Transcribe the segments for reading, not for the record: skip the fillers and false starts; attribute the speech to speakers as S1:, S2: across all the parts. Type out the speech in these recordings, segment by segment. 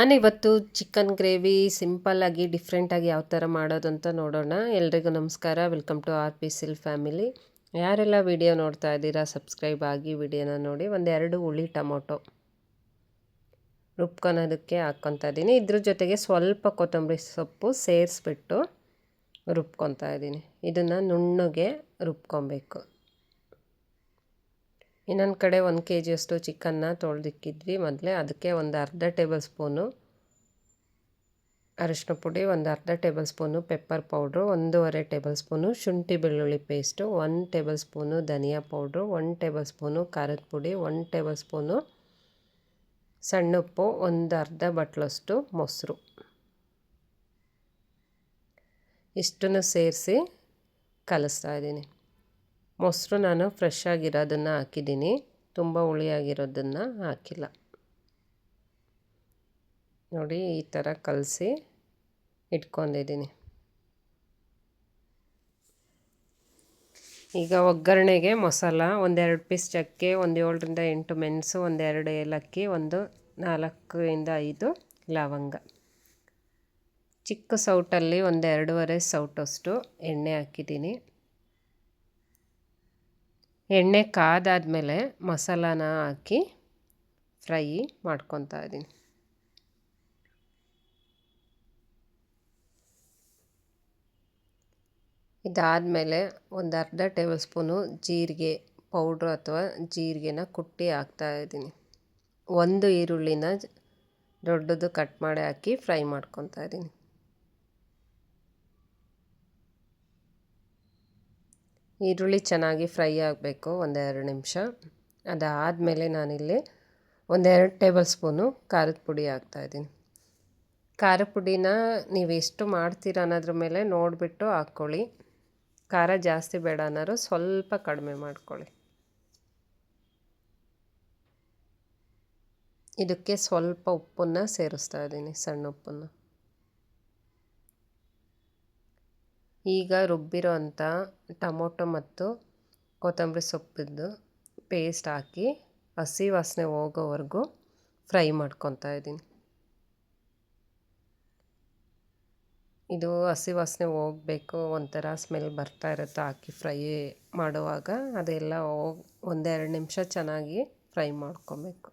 S1: ನಾನಿವತ್ತು chicken gravy ಸಿಂಪಲ್ಲಾಗಿ ಡಿಫ್ರೆಂಟಾಗಿ ಯಾವ ಥರ ಮಾಡೋದು ಅಂತ ನೋಡೋಣ. ಎಲ್ರಿಗೂ ನಮಸ್ಕಾರ, ವೆಲ್ಕಮ್ ಟು ಆರ್ ಪಿ ಸಿಲ್ ಫ್ಯಾಮಿಲಿ. ಯಾರೆಲ್ಲ ವಿಡಿಯೋ ನೋಡ್ತಾ ಇದ್ದೀರಾ ಸಬ್ಸ್ಕ್ರೈಬ್ ಆಗಿ ವಿಡಿಯೋನ ನೋಡಿ. ಒಂದೆರಡು ಹುಳಿ ಟೊಮೊಟೊ ರುಬ್ಕೊಳೋದಕ್ಕೆ ಹಾಕ್ಕೊತಾ ಇದ್ದೀನಿ. ಇದ್ರ ಜೊತೆಗೆ ಸ್ವಲ್ಪ ಕೊತ್ತಂಬರಿ ಸೊಪ್ಪು ಸೇರಿಸ್ಬಿಟ್ಟು ರುಬ್ಕೊತಾ ಇದ್ದೀನಿ. ಇದನ್ನು ನುಣ್ಣಗೆ ರುಬ್ಕೊಬೇಕು. ಇನ್ನೊಂದು ಕಡೆ 1 kg ಅಷ್ಟು ಚಿಕನ್ನ ತೊಳೆದಿಕ್ಕಿದ್ವಿ ಮೊದಲೇ. ಅದಕ್ಕೆ ಒಂದು ಅರ್ಧ ಟೇಬಲ್ ಸ್ಪೂನು ಅರಿಶಿನ ಪುಡಿ, ಒಂದು ಅರ್ಧ table spoon pepper powder, 1.5 table spoon ಶುಂಠಿ ಬೆಳ್ಳುಳ್ಳಿ ಪೇಸ್ಟು, 1 ಟೇಬಲ್ ಸ್ಪೂನು ಧನಿಯಾ ಪೌಡ್ರು, 1 ಟೇಬಲ್ ಸ್ಪೂನು ಖಾರದ ಪುಡಿ, 1 ಟೇಬಲ್ ಸ್ಪೂನು ಸಣ್ಣ ಉಪ್ಪು, ಒಂದು ಅರ್ಧ ಬಟ್ಲಷ್ಟು ಮೊಸರು, ಇಷ್ಟನ್ನು ಸೇರಿಸಿ ಕಲಿಸ್ತಾ ಇದ್ದೀನಿ. ಮೊಸರು ನಾನು ಫ್ರೆಶ್ ಆಗಿರೋದನ್ನು ಹಾಕಿದ್ದೀನಿ, ತುಂಬ ಹುಳಿಯಾಗಿರೋದನ್ನು ಹಾಕಿಲ್ಲ. ನೋಡಿ ಈ ಥರ ಕಲಸಿ ಇಟ್ಕೊಂಡಿದ್ದೀನಿ. ಈಗ ಒಗ್ಗರಣೆಗೆ ಮಸಾಲ: 1-2 ಪೀಸ್ ಚಕ್ಕೆ, 7 ರಿಂದ 8 ಮೆಣಸು, 1-2 ಏಲಕ್ಕಿ, 4 ರಿಂದ 5 ಲವಂಗ. ಚಿಕ್ಕ ಸೌಟಲ್ಲಿ 1-2.5 ಸೌಟಷ್ಟು ಎಣ್ಣೆ ಹಾಕಿದ್ದೀನಿ. ಎಣ್ಣೆ ಕಾದಾದಮೇಲೆ ಮಸಾಲಾನ ಹಾಕಿ ಫ್ರೈ ಮಾಡ್ಕೊತಾ ಇದ್ದೀನಿ. ಇದಾದಮೇಲೆ ಒಂದು ಅರ್ಧ ಟೇಬಲ್ ಸ್ಪೂನು ಜೀರಿಗೆ ಪೌಡ್ರು ಅಥವಾ ಜೀರಿಗೆನ ಕುಟ್ಟಿ ಹಾಕ್ತಾಯಿದ್ದೀನಿ. 1 ಈರುಳ್ಳಿನ ದೊಡ್ಡದು ಕಟ್ ಮಾಡಿ ಹಾಕಿ ಫ್ರೈ ಮಾಡ್ಕೊತಾ ಇದ್ದೀನಿ. ಈರುಳ್ಳಿ ಚೆನ್ನಾಗಿ ಫ್ರೈ ಆಗಬೇಕು 1-2 ನಿಮಿಷ. ಅದಾದಮೇಲೆ ನಾನಿಲ್ಲಿ 1-2 ಟೇಬಲ್ ಸ್ಪೂನು ಖಾರದ ಪುಡಿ ಹಾಕ್ತಾಯಿದ್ದೀನಿ. ಖಾರ ಪುಡಿನ ನೀವು ಎಷ್ಟು ಮಾಡ್ತೀರ ಅನ್ನೋದ್ರ ಮೇಲೆ ನೋಡಿಬಿಟ್ಟು ಹಾಕ್ಕೊಳ್ಳಿ. ಖಾರ ಜಾಸ್ತಿ ಬೇಡ ಅನ್ನೋರು ಸ್ವಲ್ಪ ಕಡಿಮೆ ಮಾಡ್ಕೊಳ್ಳಿ. ಇದಕ್ಕೆ ಸ್ವಲ್ಪ ಉಪ್ಪನ್ನು ಸೇರಿಸ್ತಾ ಇದ್ದೀನಿ, ಸಣ್ಣ ಉಪ್ಪನ್ನು. ಈಗ ರುಬ್ಬಿರೋ ಅಂಥ ಟೊಮೊಟೊ ಮತ್ತು ಕೊತ್ತಂಬರಿ ಸೊಪ್ಪಿದ್ದು ಪೇಸ್ಟ್ ಹಾಕಿ ಹಸಿ ವಾಸನೆ ಹೋಗೋವರೆಗೂ ಫ್ರೈ ಮಾಡ್ಕೊತಾ ಇದ್ದೀನಿ. ಇದು ಹಸಿ ವಾಸನೆ ಹೋಗಬೇಕು, ಒಂಥರ ಸ್ಮೆಲ್ ಬರ್ತಾ ಇರುತ್ತೆ ಹಾಕಿ ಫ್ರೈ ಮಾಡುವಾಗ. ಅದೆಲ್ಲ 1-2 ನಿಮಿಷ ಚೆನ್ನಾಗಿ ಫ್ರೈ ಮಾಡ್ಕೊಬೇಕು.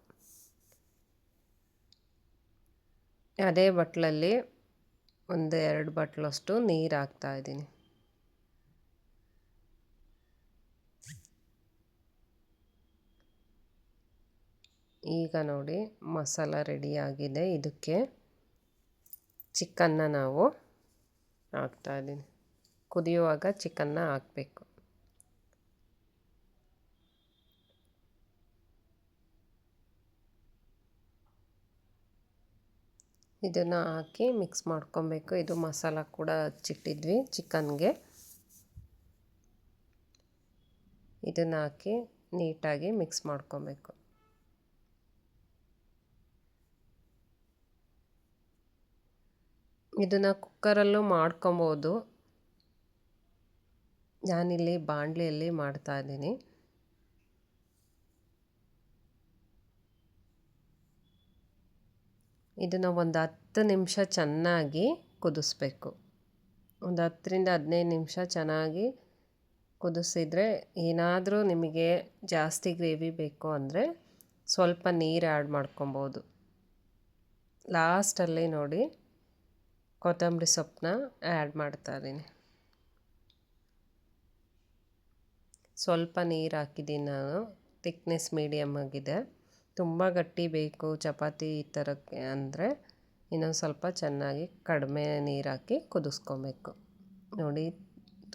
S1: ಅದೇ ಬಟ್ಲಲ್ಲಿ 1-2 ಬಟ್ಲಷ್ಟು ನೀರು ಹಾಕ್ತಾಯಿದ್ದೀನಿ. ಈಗ ನೋಡಿ ಮಸಾಲ ರೆಡಿಯಾಗಿದೆ. ಇದಕ್ಕೆ ಚಿಕನ್ನ ನಾವು ಹಾಕ್ತಾಯಿದ್ದೀನಿ. ಕುದಿಯುವಾಗ ಚಿಕನ್ನ ಹಾಕಬೇಕು. ಇದನ್ನು ಹಾಕಿ ಮಿಕ್ಸ್ ಮಾಡ್ಕೊಬೇಕು. ಇದು ಮಸಾಲ ಕೂಡ ಹಚ್ಚಿಟ್ಟಿದ್ವಿ ಚಿಕನ್ಗೆ. ಇದನ್ನು ಹಾಕಿ ನೀಟಾಗಿ ಮಿಕ್ಸ್ ಮಾಡ್ಕೊಬೇಕು. ಇದನ್ನು ಕುಕ್ಕರಲ್ಲೂ ಮಾಡ್ಕೊಬೋದು. ನಾನಿಲ್ಲಿ ಬಾಣಲಿಯಲ್ಲಿ ಮಾಡ್ತಾಯಿದ್ದೀನಿ. ಇದನ್ನು ಒಂದು 10 ನಿಮಿಷ ಚೆನ್ನಾಗಿ ಕುದಿಸ್ಬೇಕು. ಒಂದು 10 ರಿಂದ 15 ನಿಮಿಷ ಚೆನ್ನಾಗಿ ಕುದಿಸಿದರೆ, ಏನಾದರೂ ನಿಮಗೆ ಜಾಸ್ತಿ ಗ್ರೇವಿ ಬೇಕು ಅಂದರೆ ಸ್ವಲ್ಪ ನೀರು ಆ್ಯಡ್ ಮಾಡ್ಕೊಬೋದು. ಲಾಸ್ಟಲ್ಲಿ ನೋಡಿ ಕೊತ್ತಂಬರಿ ಸೊಪ್ಪನ್ನ ಆ್ಯಡ್ ಮಾಡ್ತಾಯಿದ್ದೀನಿ. ಸ್ವಲ್ಪ ನೀರು ಹಾಕಿದ್ದೀನಿ ನಾನು. ಥಿಕ್ನೆಸ್ ಮೀಡಿಯಮ್ ಆಗಿದೆ. ತುಂಬ ಗಟ್ಟಿ ಬೇಕು ಚಪಾತಿ ಈ ಥರಕ್ಕೆ ಅಂದರೆ ಇನ್ನೊಂದು ಸ್ವಲ್ಪ ಚೆನ್ನಾಗಿ ಕಡಿಮೆ ನೀರು ಹಾಕಿ ಕುದಿಸ್ಕೊಬೇಕು. ನೋಡಿ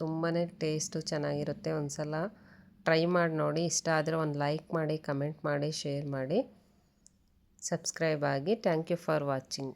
S1: ತುಂಬಾ ಟೇಸ್ಟು ಚೆನ್ನಾಗಿರುತ್ತೆ. ಒಂದು ಸಲ ಟ್ರೈ ಮಾಡಿ ನೋಡಿ. ಇಷ್ಟ ಆದರೆ ಒಂದು ಲೈಕ್ ಮಾಡಿ, ಕಮೆಂಟ್ ಮಾಡಿ, ಶೇರ್ ಮಾಡಿ, ಸಬ್ಸ್ಕ್ರೈಬ್ ಆಗಿ. Thank you for watching.